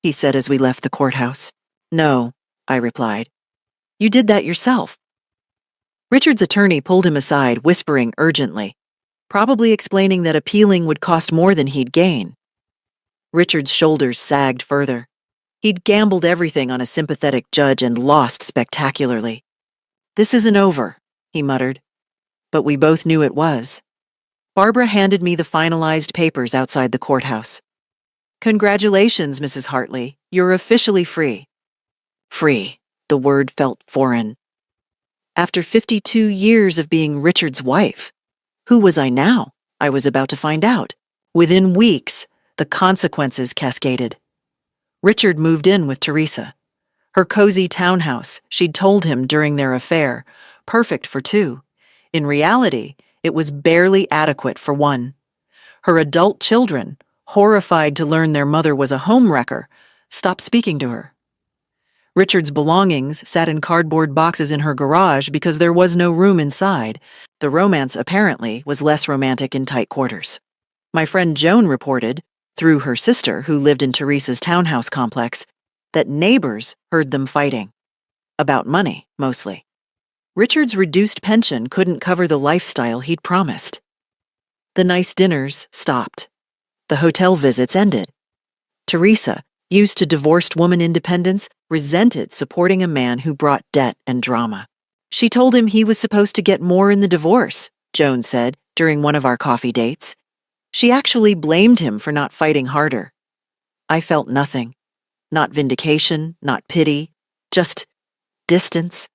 he said as we left the courthouse. No, I replied. You did that yourself. Richard's attorney pulled him aside, whispering urgently, probably explaining that appealing would cost more than he'd gain. Richard's shoulders sagged further. He'd gambled everything on a sympathetic judge and lost spectacularly. This isn't over, he muttered. But we both knew it was. Barbara handed me the finalized papers outside the courthouse. Congratulations, Mrs. Hartley. You're officially free. Free. The word felt foreign. After 52 years of being Richard's wife, who was I now? I was about to find out. Within weeks, the consequences cascaded. Richard moved in with Teresa. Her cozy townhouse, she'd told him during their affair, perfect for 2. In reality, it was barely adequate for 1. Her adult children, horrified to learn their mother was a homewrecker, stopped speaking to her. Richard's belongings sat in cardboard boxes in her garage because there was no room inside. The romance, apparently, was less romantic in tight quarters. My friend Joan reported, through her sister who lived in Teresa's townhouse complex, that neighbors heard them fighting. About money, mostly. Richard's reduced pension couldn't cover the lifestyle he'd promised. The nice dinners stopped. The hotel visits ended. Teresa, used to divorced woman independence, resented supporting a man who brought debt and drama. She told him he was supposed to get more in the divorce, Joan said during one of our coffee dates. She actually blamed him for not fighting harder. I felt nothing. Not vindication, not pity, just distance.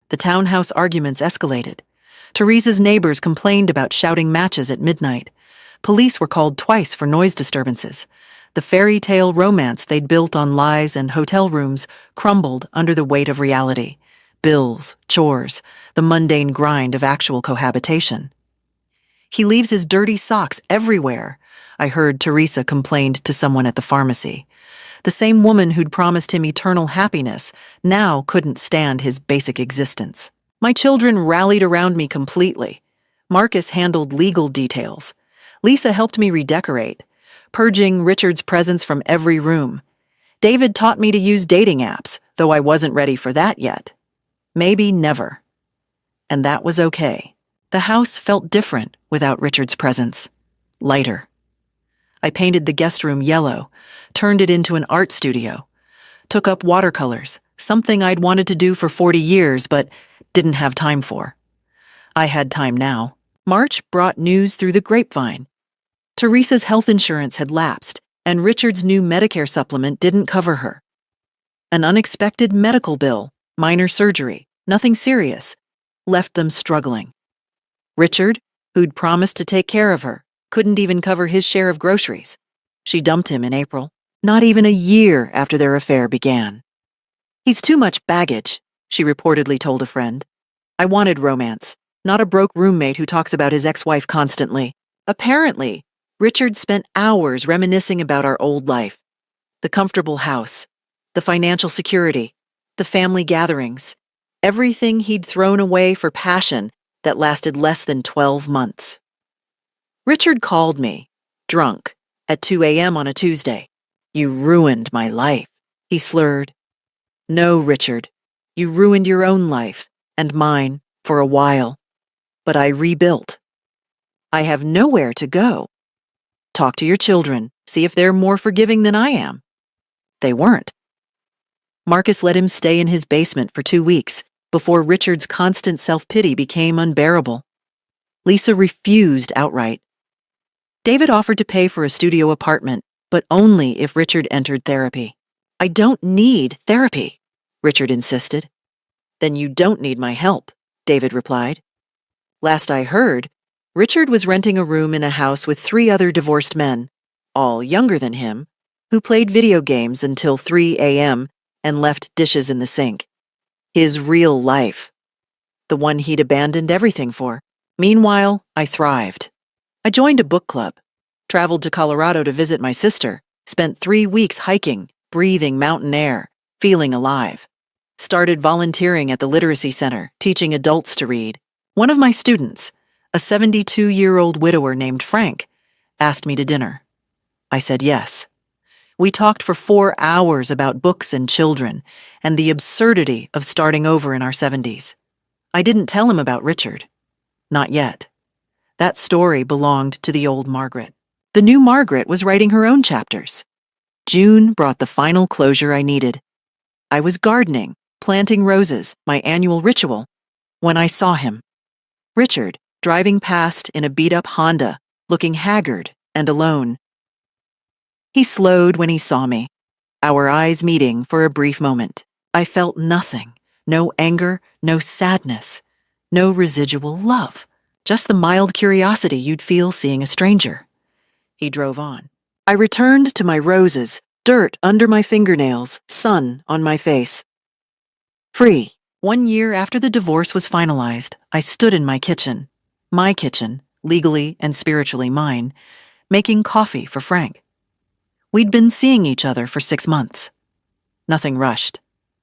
The townhouse arguments escalated. Teresa's neighbors complained about shouting matches at midnight. Police were called twice for noise disturbances. The fairy tale romance they'd built on lies and hotel rooms crumbled under the weight of reality. Bills, chores, the mundane grind of actual cohabitation. He leaves his dirty socks everywhere, I heard Teresa complained to someone at the pharmacy. The same woman who'd promised him eternal happiness now couldn't stand his basic existence. My children rallied around me completely. Marcus handled legal details. Lisa helped me redecorate, purging Richard's presence from every room. David taught me to use dating apps, though I wasn't ready for that yet. Maybe never. And that was okay. The house felt different without Richard's presence. Lighter. I painted the guest room yellow, turned it into an art studio, took up watercolors, something I'd wanted to do for 40 years but didn't have time for. I had time now. March brought news through the grapevine. Teresa's health insurance had lapsed, and Richard's new Medicare supplement didn't cover her. An unexpected medical bill, minor surgery, nothing serious, left them struggling. Richard, who'd promised to take care of her, couldn't even cover his share of groceries. She dumped him in April, not even a year after their affair began. "He's too much baggage," she reportedly told a friend. "I wanted romance, not a broke roommate who talks about his ex-wife constantly." Apparently, Richard spent hours reminiscing about our old life. The comfortable house, the financial security, the family gatherings, everything he'd thrown away for passion that lasted less than 12 months. Richard called me, drunk, at 2 a.m. on a Tuesday. "You ruined my life," he slurred. "No, Richard, you ruined your own life, and mine, for a while. But I rebuilt. I have nowhere to go. Talk to your children, see if they're more forgiving than I am." They weren't. Marcus let him stay in his basement for 2 weeks before Richard's constant self-pity became unbearable. Lisa refused outright. David offered to pay for a studio apartment, but only if Richard entered therapy. "I don't need therapy," Richard insisted. "Then you don't need my help," David replied. Last I heard, Richard was renting a room in a house with 3 other divorced men, all younger than him, who played video games until 3 a.m. and left dishes in the sink. His real life. The one he'd abandoned everything for. Meanwhile, I thrived. I joined a book club, traveled to Colorado to visit my sister, spent 3 weeks hiking, breathing mountain air, feeling alive. Started volunteering at the Literacy Center, teaching adults to read. One of my students, a 72-year-old widower named Frank, asked me to dinner. I said yes. We talked for 4 hours about books and children and the absurdity of starting over in our 70s. I didn't tell him about Richard. Not yet. That story belonged to the old Margaret. The new Margaret was writing her own chapters. June brought the final closure I needed. I was gardening, planting roses, my annual ritual, when I saw him. Richard, driving past in a beat-up Honda, looking haggard and alone. He slowed when he saw me, our eyes meeting for a brief moment. I felt nothing, no anger, no sadness, no residual love, just the mild curiosity you'd feel seeing a stranger. He drove on. I returned to my roses, dirt under my fingernails, sun on my face. Free. 1 year after the divorce was finalized, I stood in my kitchen, legally and spiritually mine, making coffee for Frank. We'd been seeing each other for 6 months. Nothing rushed.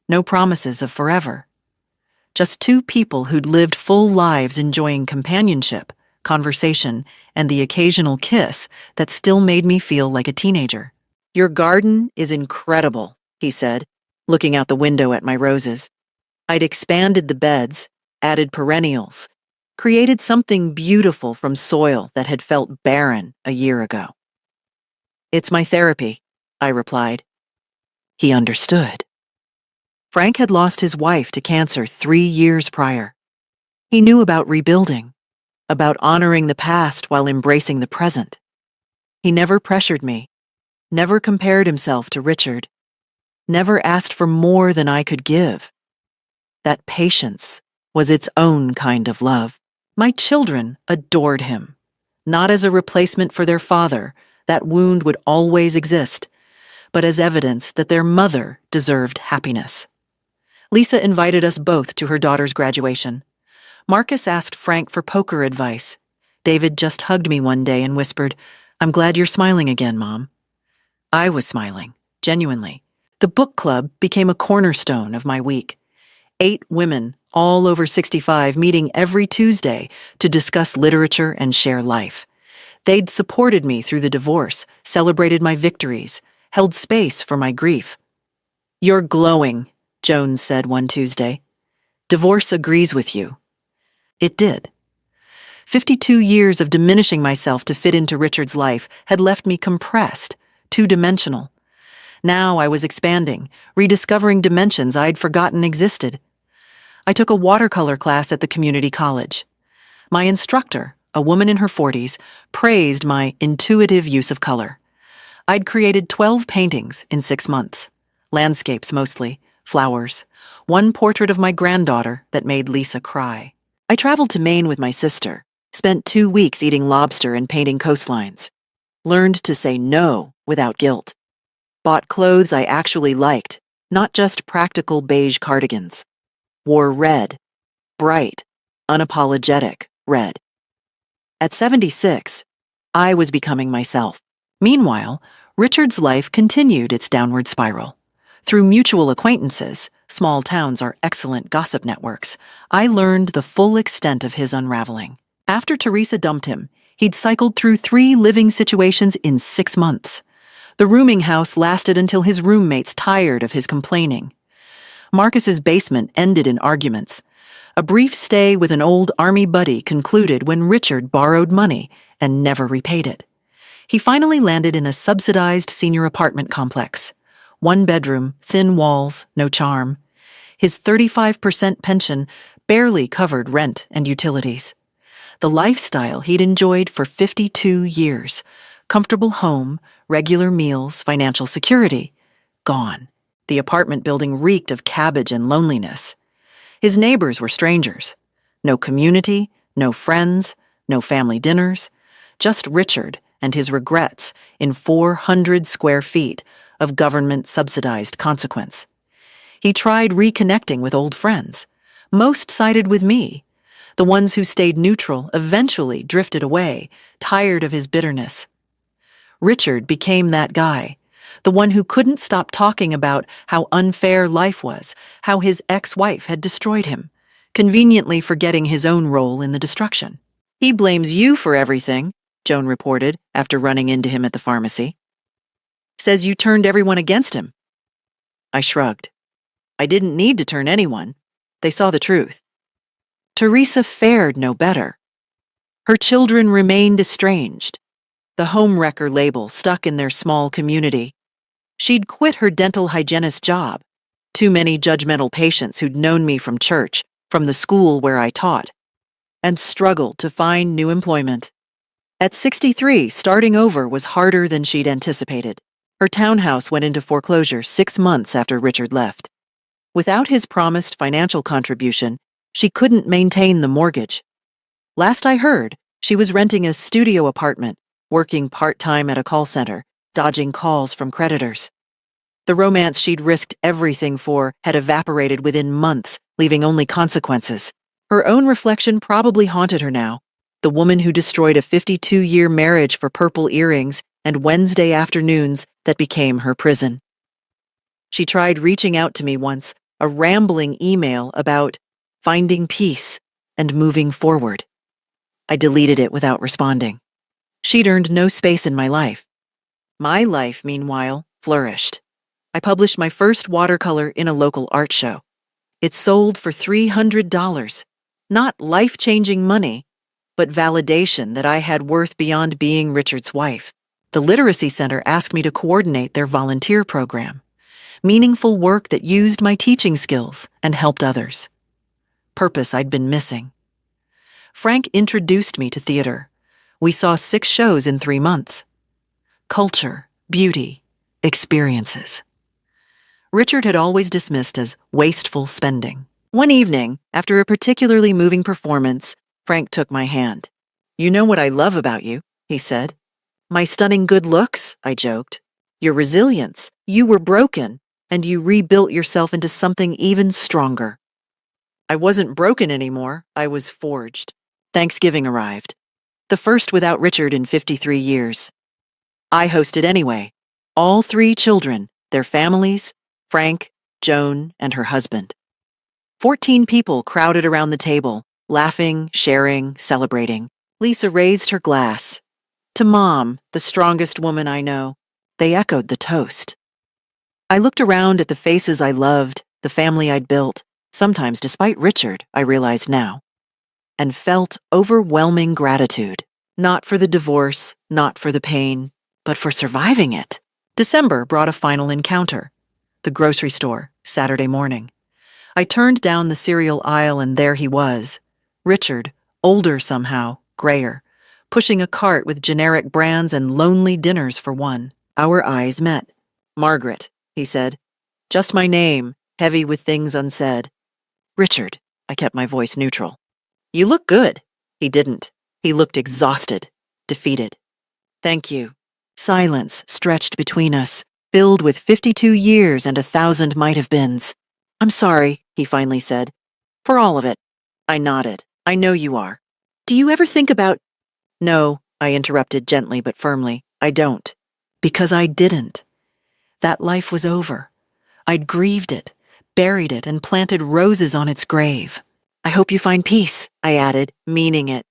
No promises of forever. Just 2 people who'd lived full lives enjoying companionship, conversation, and the occasional kiss that still made me feel like a teenager. "Your garden is incredible," he said, looking out the window at my roses. I'd expanded the beds, added perennials, created something beautiful from soil that had felt barren a year ago. "It's my therapy," I replied. He understood. Frank had lost his wife to cancer 3 years prior. He knew about rebuilding, about honoring the past while embracing the present. He never pressured me, never compared himself to Richard, never asked for more than I could give. That patience was its own kind of love. My children adored him, not as a replacement for their father, that wound would always exist, but as evidence that their mother deserved happiness. Lisa invited us both to her daughter's graduation. Marcus asked Frank for poker advice. David just hugged me one day and whispered, "I'm glad you're smiling again, Mom." I was smiling, genuinely. The book club became a cornerstone of my week. 8 women, all over 65, meeting every Tuesday to discuss literature and share life. They'd supported me through the divorce, celebrated my victories, held space for my grief. "You're glowing," Jones said one Tuesday. "Divorce agrees with you." It did. 52 years of diminishing myself to fit into Richard's life had left me compressed, two-dimensional. Now I was expanding, rediscovering dimensions I'd forgotten existed. I took a watercolor class at the community college. My instructor, a woman in her 40s, praised my intuitive use of color. I'd created 12 paintings in 6 months. Landscapes mostly, flowers, one portrait of my granddaughter that made Lisa cry. I traveled to Maine with my sister, spent 2 weeks eating lobster and painting coastlines. Learned to say no without guilt. Bought clothes I actually liked, not just practical beige cardigans. Wore red, bright, unapologetic red. At 76, I was becoming myself. Meanwhile, Richard's life continued its downward spiral. Through mutual acquaintances, small towns are excellent gossip networks, I learned the full extent of his unraveling. After Teresa dumped him, he'd cycled through 3 living situations in 6 months. The rooming house lasted until his roommates tired of his complaining. Marcus's basement ended in arguments. A brief stay with an old army buddy concluded when Richard borrowed money and never repaid it. He finally landed in a subsidized senior apartment complex. 1 bedroom, thin walls, no charm. His 35% pension barely covered rent and utilities. The lifestyle he'd enjoyed for 52 years. Comfortable home, regular meals, financial security. Gone. The apartment building reeked of cabbage and loneliness. His neighbors were strangers. No community, no friends, no family dinners. Just Richard and his regrets in 400 square feet of government-subsidized consequence. He tried reconnecting with old friends. Most sided with me. The ones who stayed neutral eventually drifted away, tired of his bitterness. Richard became that guy, the one who couldn't stop talking about how unfair life was, how his ex-wife had destroyed him, conveniently forgetting his own role in the destruction. "He blames you for everything," Joan reported after running into him at the pharmacy. "Says you turned everyone against him." I shrugged. I didn't need to turn anyone. They saw the truth. Teresa fared no better. Her children remained estranged, the homewrecker label stuck in their small community. She'd quit her dental hygienist job. Too many judgmental patients who'd known me from church, from the school where I taught, and struggled to find new employment. At 63, starting over was harder than she'd anticipated. Her townhouse went into foreclosure 6 months after Richard left. Without his promised financial contribution, she couldn't maintain the mortgage. Last I heard, she was renting a studio apartment, working part-time at a call center, dodging calls from creditors. The romance she'd risked everything for had evaporated within months, leaving only consequences. Her own reflection probably haunted her now, the woman who destroyed a 52-year marriage for purple earrings and Wednesday afternoons that became her prison. She tried reaching out to me once, a rambling email about finding peace and moving forward. I deleted it without responding. She'd earned no space in my life. My life, meanwhile, flourished. I published my first watercolor in a local art show. It sold for $300. Not life-changing money, but validation that I had worth beyond being Richard's wife. The Literacy Center asked me to coordinate their volunteer program. Meaningful work that used my teaching skills and helped others. Purpose I'd been missing. Frank introduced me to theater. We saw 6 shows in 3 months. Culture, beauty, experiences. Richard had always dismissed as wasteful spending. One evening, after a particularly moving performance, Frank took my hand. "You know what I love about you," he said. "My stunning good looks," I joked. "Your resilience. You were broken, and you rebuilt yourself into something even stronger." I wasn't broken anymore, I was forged. Thanksgiving arrived. The first without Richard in 53 years. I hosted anyway. All 3 children, their families, Frank, Joan, and her husband. 14 people crowded around the table, laughing, sharing, celebrating. Lisa raised her glass. "To Mom, the strongest woman I know." They echoed the toast. I looked around at the faces I loved, the family I'd built, sometimes despite Richard, I realized now, and felt overwhelming gratitude. Not for the divorce, not for the pain, but for surviving it. December brought a final encounter. The grocery store, Saturday morning. I turned down the cereal aisle and there he was. Richard, older somehow, grayer, pushing a cart with generic brands and lonely dinners for one. Our eyes met. "Margaret," he said. "Just my name, heavy with things unsaid." "Richard," I kept my voice neutral. "You look good." He didn't. He looked exhausted, defeated. "Thank you." Silence stretched between us, filled with 52 years and 1,000 might-have-beens. "I'm sorry," he finally said. "For all of it." I nodded. "I know you are. Do you ever think about—" "No," I interrupted gently but firmly. "I don't." Because I didn't. That life was over. I'd grieved it, buried it, and planted roses on its grave. "I hope you find peace," I added, meaning it.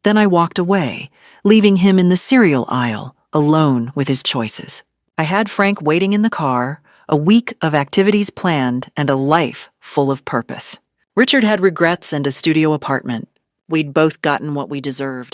Then I walked away, leaving him in the cereal aisle, alone with his choices. I had Frank waiting in the car, a week of activities planned, and a life full of purpose. Richard had regrets and a studio apartment. We'd both gotten what we deserved.